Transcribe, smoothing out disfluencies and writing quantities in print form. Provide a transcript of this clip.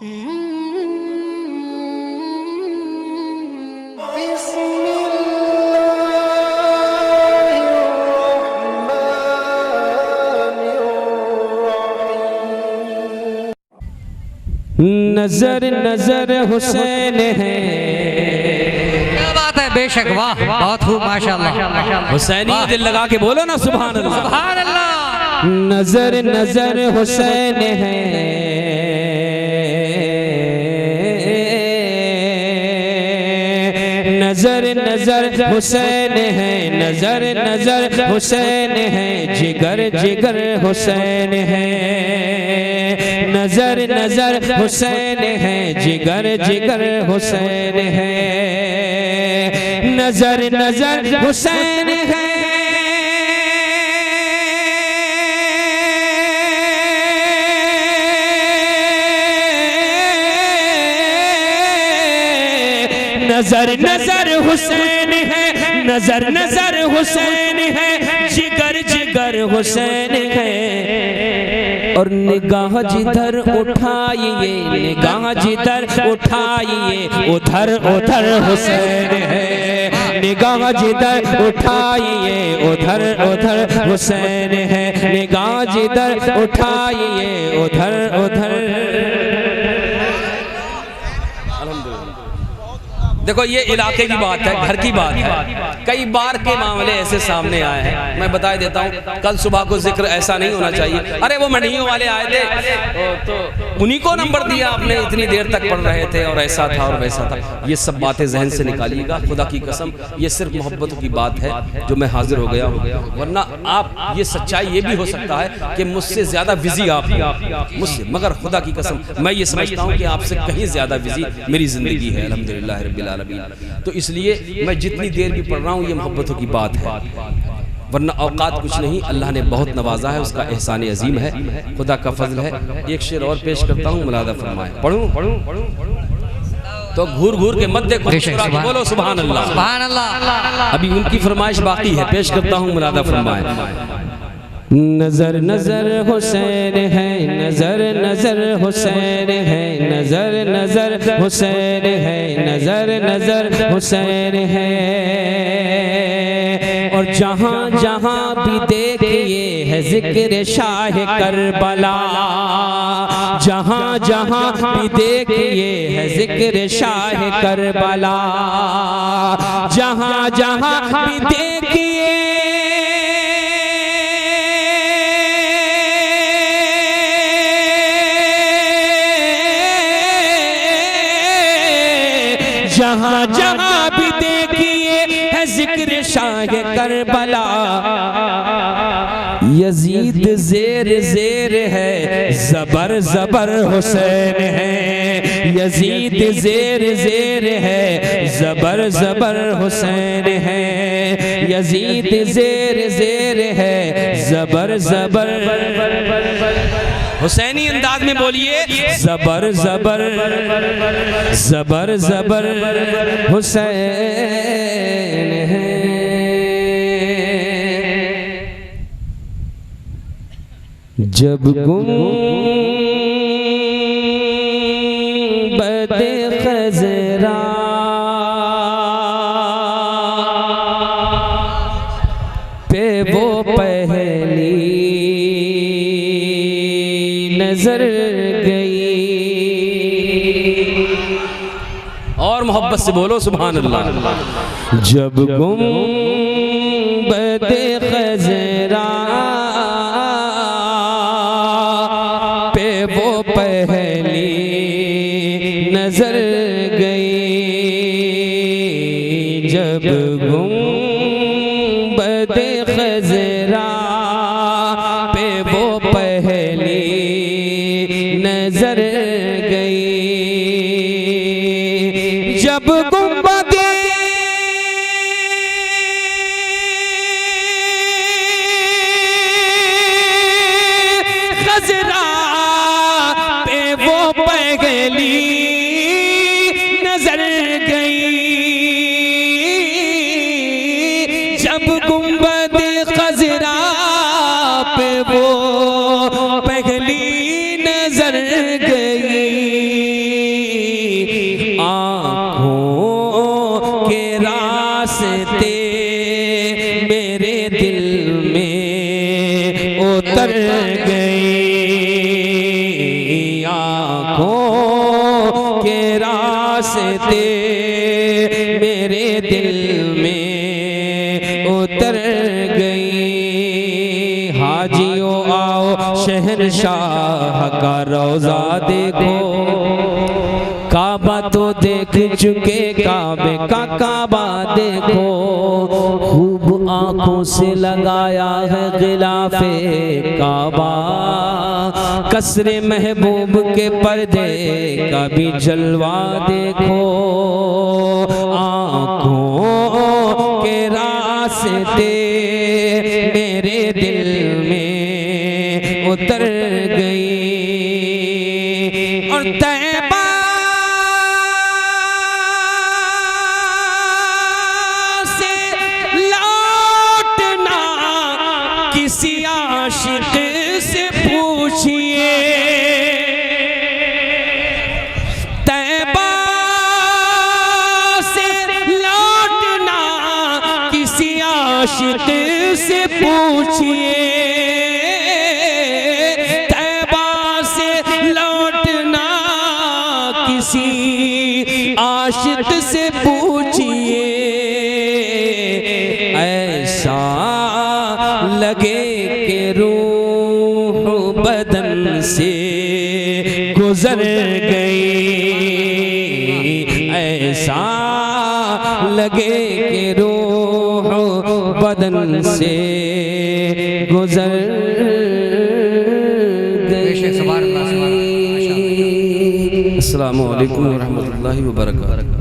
नजर नजर हुसैन है। क्या बात है, बेशक, वाह, बहुत खूब, माशाअल्लाह। हुसैनी दिल लगा के बोलो ना सुभान अल्लाह, सुभान अल्लाह। नजर नजर हुसैन है, नजर नजर हुसैन है, नजर नजर हुसैन है, जिगर जिगर हुसैन है, नजर नजर हुसैन है, जिगर जिगर हुसैन है, नजर नजर हुसैन है, नजर नजर हुसैन है, नजर नजर हुसैन है, जिगर जिगर हुसैन है। और निगाह जिधर उठाइए, निगाह जिधर उठाइए, उधर उधर हुसैन है, निगाह जिधर उठाइए, उधर उधर हुसैन है, निगाह जिधर उठाइए, उधर उधर। देखो ये इलाके की बात है, घर की बात है। कई बार के मामले ऐसे सामने आए हैं, मैं बता देता हूँ। कल सुबह को जिक्र ऐसा नहीं होना चाहिए, अरे वो मढ़ियों वाले आए थे तो उन्हीं को नंबर दिया आपने, इतनी देर तक पढ़ रहे थे और ऐसा था और वैसा था। ये सब बातें जहन से निकालिएगा, खुदा की कसम ये सिर्फ मोहब्बतों की बात है जो मैं हाजिर हो गया हूँ। वरना आप ये सच्चाई ये भी हो सकता है कि मुझसे ज्यादा बिजी आप मुझसे, मगर खुदा की कसम मैं ये समझता हूँ कि आपसे कहीं ज्यादा बिजी मेरी जिंदगी है, अल्हम्दुलिल्लाह रब्बिल आलमीन। तो इसलिए मैं जितनी देर भी पढ़ रहा हूँ ये मोहब्बतों की बात है, वरना औकात कुछ नहीं। अल्लाह ने बहुत नवाजा है, उसका एहसान अजीम है, खुदा का फजल है। एक शेर और पेश करता हूँ, मुलादा फरमाए। पढ़ूं तो घूर घूर के मत देखो, बोलो सुभान अल्लाह, सुभान अल्लाह। अभी उनकी फरमाइश बाकी है, पेश करता हूँ, मुलादा फरमाए। नजर नजर हुसैन है, नजर नजर हुसैन है, नजर नजर हुसैन है, नजर नजर हुसैन है। और जहाँ जहाँ भी देखिए है जिक्र शाह करबला, जहाँ जहाँ भी देखिए है जिक्र शाह करबला, जहाँ जहाँ भी देखिए जहाँ जहाँ भी देखिए है जिक्र शाह करबला। यजीद जेर जेर है, जबर जबर हुसैन है, यजीद जेर जेर है, जबर जबर हुसैन है, यजीद जेर जेर है, जबर जबर। हुसैनी अंदाज में बोलिए, जबर जबर जबर जबर हुसैन है। जब गुंबद खज़रा पे वो पहली नजर गई, और मोहब्बत से बोलो सुभान अल्लाह। जब गुंबद खज़रा पे वो पहली नजर गई, जब गुंबद खज़रा पे वो पहली नजर गई, जब गुंबद खज़रा पे वो पहली नजर गई, जब गुंबद खज़रा पे वो पहली नजर गई। उतर गई, आँखों के रास्ते मेरे दिल में उतर गई। हाजियों आओ शहंशाह का रोज़ा देखो, काबा तो देख चुके, काबे का काबा देखो। खूब आंखों से लगाया है गिलाफे काबा, कसरे महबूब के पर्दे का भी जलवा देखो। आंखों के रास्ते मेरे दिल में उतर गई। और तैबा से लौटना किसी आशिक से पूछिए, तैबा से लौटना किसी आशिक से पूछिए, तैबा से लौटना किसी आशिक से पूछिए। ऐसा लगे कि रूह बदन से गुजर गई, ऐसा लगे कि रूह बदन से गुजर गई। अस्सलामु अलैकुम व रहमतुल्लाहि व बरकातहू।